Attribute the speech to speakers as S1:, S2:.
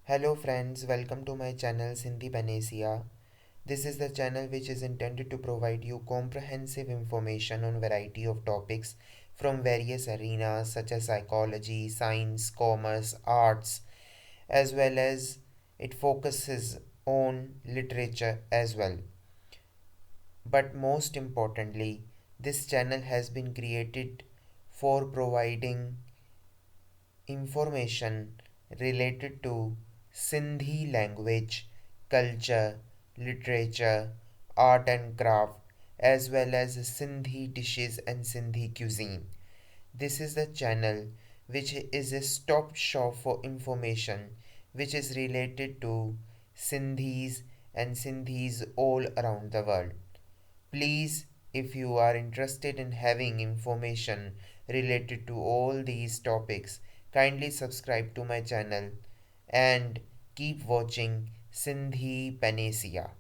S1: Hello friends, welcome to my channel Sindhi Panesia. This is the channel which is intended to provide you comprehensive information on variety of topics from various arenas such as psychology, science, commerce, arts, as well as it focuses on literature as well. But most importantly, this channel has been created for providing information related to Sindhi language, culture, literature, art and craft, as well as Sindhi dishes and Sindhi cuisine. This is the channel which is a stop shop for information which is related to Sindhis and Sindhis all around the world. Please, if you are interested in having information related to all these topics, kindly subscribe to my channel and keep watching Sindhi Panesia.